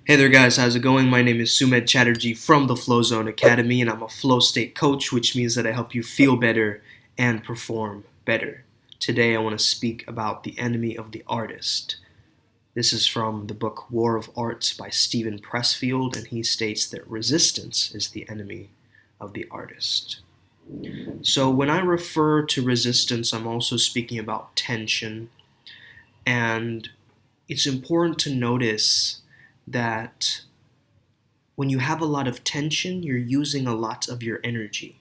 Hey there guys, how's it going? My name is Sumed Chatterjee from the Flow Zone Academy, and I'm a flow state coach, which means that I help you feel better and perform better. Today I want to speak about the enemy of the artist. This is from the book War of Art by Steven Pressfield, and he states that resistance is the enemy of the artist. So when I refer to resistance, I'm also speaking about tension, and it's important to notice that when you have a lot of tension, you're using a lot of your energy.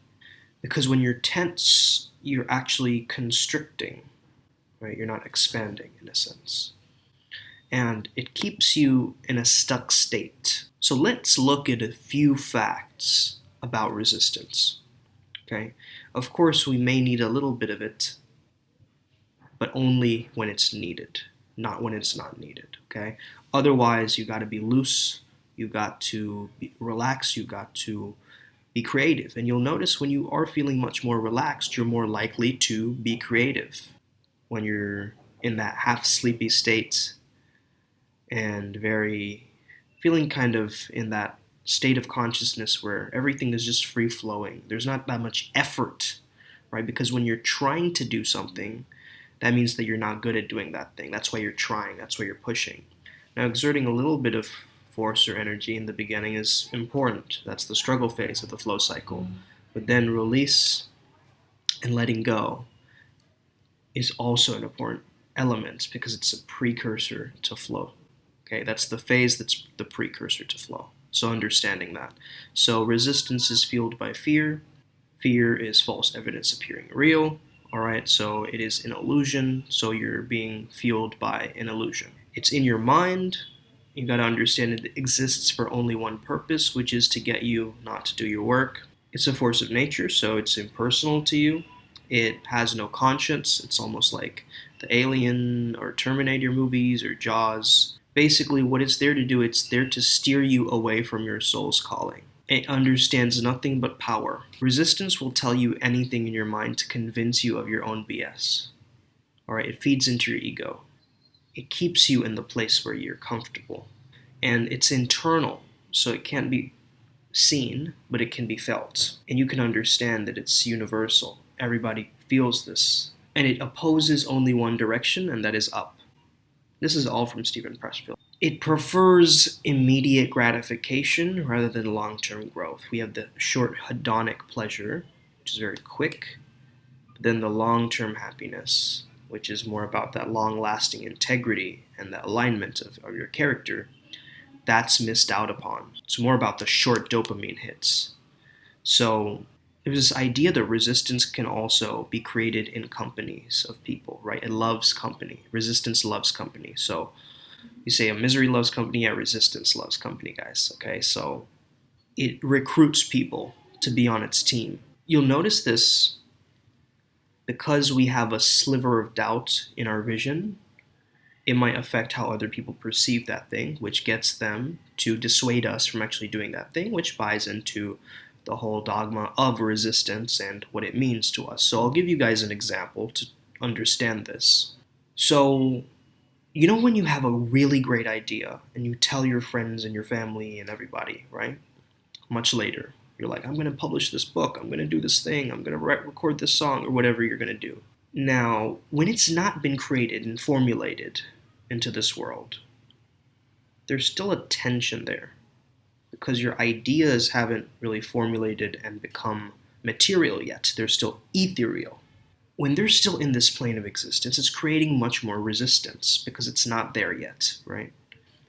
Because when you're tense, you're actually constricting, right? You're not expanding in a sense. And it keeps you in a stuck state. So let's look at a few facts about resistance, okay? Of course, we may need a little bit of it, but only when it's needed, not when it's not needed, okay? Otherwise, you got to be loose, you got to be relaxed, you got to be creative. And you'll notice when you are feeling much more relaxed, you're more likely to be creative. When you're in that half sleepy state and feeling kind of in that state of consciousness where everything is just free flowing, there's not that much effort, right? Because when you're trying to do something, that means that you're not good at doing that thing. That's why you're trying, that's why you're pushing. Now, exerting a little bit of force or energy in the beginning is important. That's the struggle phase of the flow cycle. But then release and letting go is also an important element because it's a precursor to flow. Okay, that's the phase that's the precursor to flow. So understanding that. So resistance is fueled by fear. Fear is false evidence appearing real. All right, so it is an illusion, so you're being fueled by an illusion. It's in your mind. You got to understand it exists for only one purpose, which is to get you not to do your work. It's a force of nature, so it's impersonal to you. It has no conscience. It's almost like the Alien or Terminator movies or Jaws. Basically, what it's there to do, it's there to steer you away from your soul's calling. It understands nothing but power. Resistance will tell you anything in your mind to convince you of your own BS. All right, it feeds into your ego. It keeps you in the place where you're comfortable. And it's internal, so it can't be seen, but it can be felt. And you can understand that it's universal. Everybody feels this. And it opposes only one direction, and that is up. This is all from Steven Pressfield. It prefers immediate gratification rather than long-term growth. We have the short hedonic pleasure, which is very quick, but then the long-term happiness, which is more about that long-lasting integrity and the alignment of your character, that's missed out upon. It's more about the short dopamine hits. So there's this idea that resistance can also be created in companies of people, right? It loves company. Resistance loves company. So you say a misery loves company, yeah, resistance loves company, guys. Okay, so it recruits people to be on its team. You'll notice this because we have a sliver of doubt in our vision. It might affect how other people perceive that thing, which gets them to dissuade us from actually doing that thing, which buys into the whole dogma of resistance and what it means to us. So I'll give you guys an example to understand this. So you know when you have a really great idea and you tell your friends and your family and everybody, right? Much later, you're like, I'm going to publish this book, I'm going to do this thing, I'm going to record this song, or whatever you're going to do. Now, when it's not been created and formulated into this world, there's still a tension there because your ideas haven't really formulated and become material yet. They're still ethereal. When they're still in this plane of existence, it's creating much more resistance because it's not there yet, right?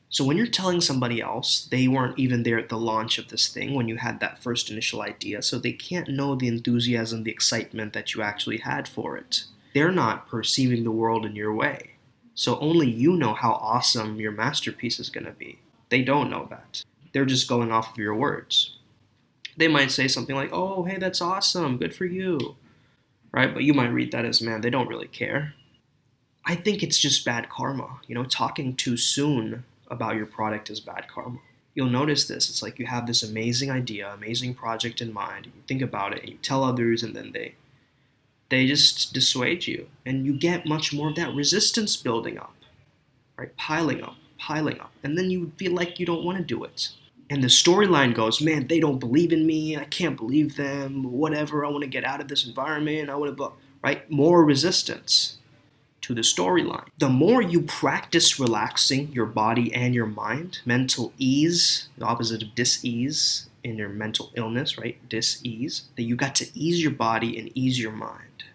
So when you're telling somebody else, they weren't even there at the launch of this thing when you had that first initial idea, so they can't know the enthusiasm, the excitement that you actually had for it. They're not perceiving the world in your way. So only you know how awesome your masterpiece is going to be. They don't know that. They're just going off of your words. They might say something like, oh, hey, that's awesome, good for you. Right? But you might read that as, man, they don't really care. I think it's just bad karma. You know, talking too soon about your product is bad karma. You'll notice this. It's like you have this amazing idea, amazing project in mind. You think about it and you tell others and then they just dissuade you. And you get much more of that resistance building up, right? Piling up. piling up. And then you feel like you don't want to do it. And the storyline goes, man, they don't believe in me. I can't believe them. Whatever. I want to get out of this environment. I want to, right? More resistance to the storyline. The more you practice relaxing your body and your mind, mental ease, the opposite of dis-ease in your mental illness, right? Dis-ease, that you got to ease your body and ease your mind.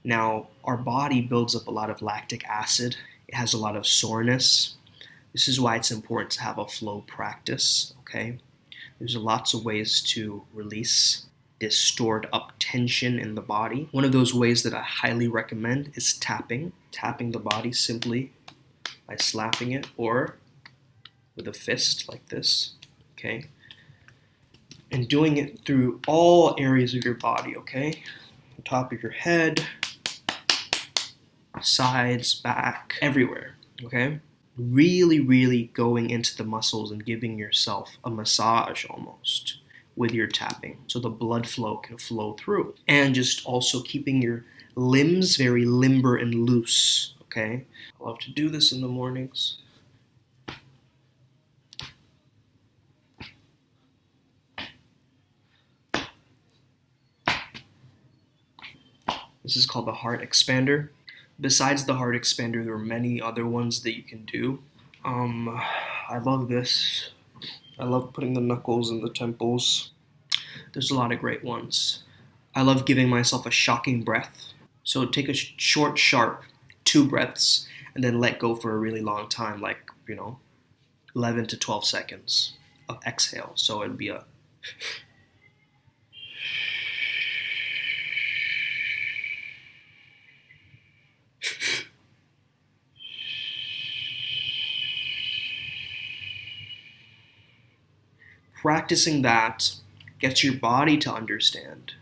Now, our body builds up a lot of lactic acid. It has a lot of soreness. This is why it's important to have a flow practice, okay? There's lots of ways to release this stored up tension in the body. One of those ways that I highly recommend is tapping. Tapping the body simply by slapping it or with a fist like this, okay? And doing it through all areas of your body, okay? The top of your head, sides, back, everywhere, okay? Really, really going into the muscles and giving yourself a massage almost with your tapping so the blood flow can flow through. And just also keeping your limbs very limber and loose, okay? I love to do this in the mornings. This is called the heart expander. Besides the heart expander, there are many other ones that you can do. I love this. I love putting the knuckles in the temples. There's a lot of great ones. I love giving myself a shocking breath. So take a short, sharp 2 breaths and then let go for a really long time, like, 11 to 12 seconds of exhale. So it'd be a practicing that gets your body to understand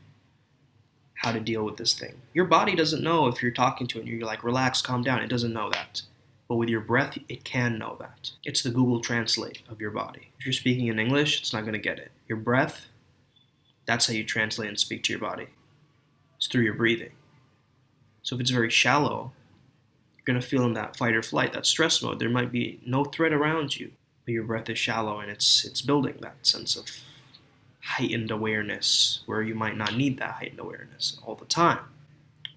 how to deal with this thing. Your body doesn't know if you're talking to it and you're like, relax, calm down. It doesn't know that. But with your breath, it can know that. It's the Google Translate of your body. If you're speaking in English, it's not going to get it. Your breath, that's how you translate and speak to your body. It's through your breathing. So if it's very shallow, you're going to feel in that fight or flight, that stress mode. There might be no threat around you, but your breath is shallow and it's building that sense of heightened awareness where you might not need that heightened awareness all the time.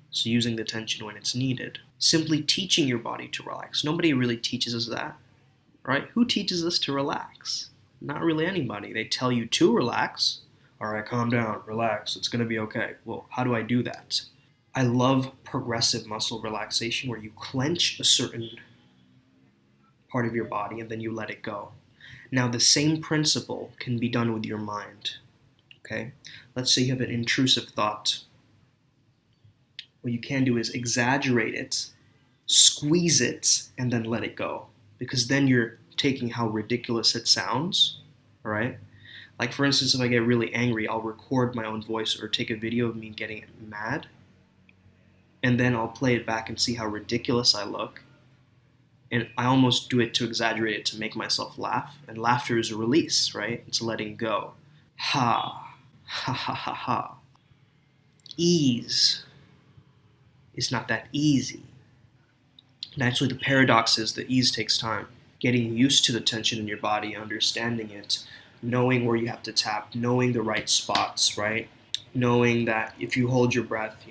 So using the tension when it's needed. Simply teaching your body to relax. Nobody really teaches us that, right? Who teaches us to relax? Not really anybody. They tell you to relax. All right, calm down, relax, it's going to be okay. Well, how do I do that? I love progressive muscle relaxation where you clench a certain part of your body and then you let it go. Now, the same principle can be done with your mind, okay? Let's say you have an intrusive thought. What you can do is exaggerate it, squeeze it, and then let it go. Because then you're taking how ridiculous it sounds, all right? Like, for instance, if I get really angry, I'll record my own voice or take a video of me getting mad, and then I'll play it back and see how ridiculous I look. And I almost do it to exaggerate it to make myself laugh. And laughter is a release, right? It's letting go. Ha, ha, ha, ha, ha. Ease is not that easy. And actually the paradox is that ease takes time. Getting used to the tension in your body, understanding it, knowing where you have to tap, knowing the right spots, right? Knowing that if you hold your breath,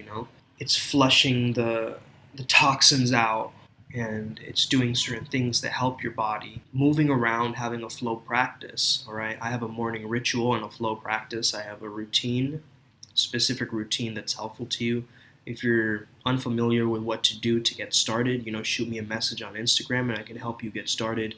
it's flushing the toxins out, and it's doing certain things that help your body. Moving around, having a flow practice, all right? I have a morning ritual and a flow practice. I have a routine, specific routine that's helpful to you. If you're unfamiliar with what to do to get started, shoot me a message on Instagram and I can help you get started.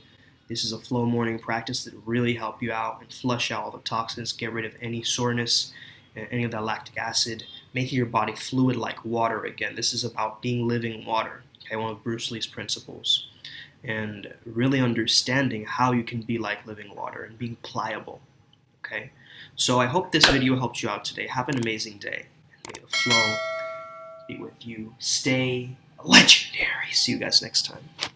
This is a flow morning practice that really help you out and flush out all the toxins, get rid of any soreness, any of that lactic acid, making your body fluid like water again. This is about being living water. Okay, one of Bruce Lee's principles, and really understanding how you can be like living water and being pliable, okay? So I hope this video helped you out today. Have an amazing day, and may the flow be with you. Stay legendary. See you guys next time.